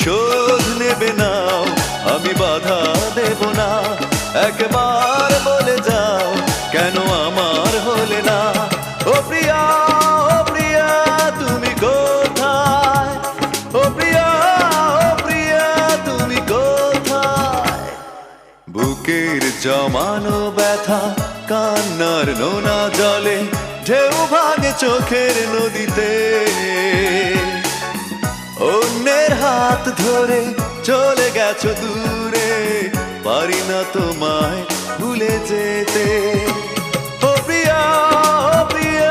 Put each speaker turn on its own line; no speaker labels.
প্রতিশোধ নেবে নাও, আমি বাধা দেব না। একবার বলে যাও কেন আমার হলে না। ও প্রিয়া, ও প্রিয়া তুমি কোথায়? ও প্রিয়া, ও প্রিয়া তুমি কোথায়? বুকের জমানো ব্যথা কান্নার নোনা জলে ঢেউ ভাঙে চোখের নদীতে। অন্যের হাত ধরে চলে গেছো দূরে, পারি না তোমায় ভুলে যেতে।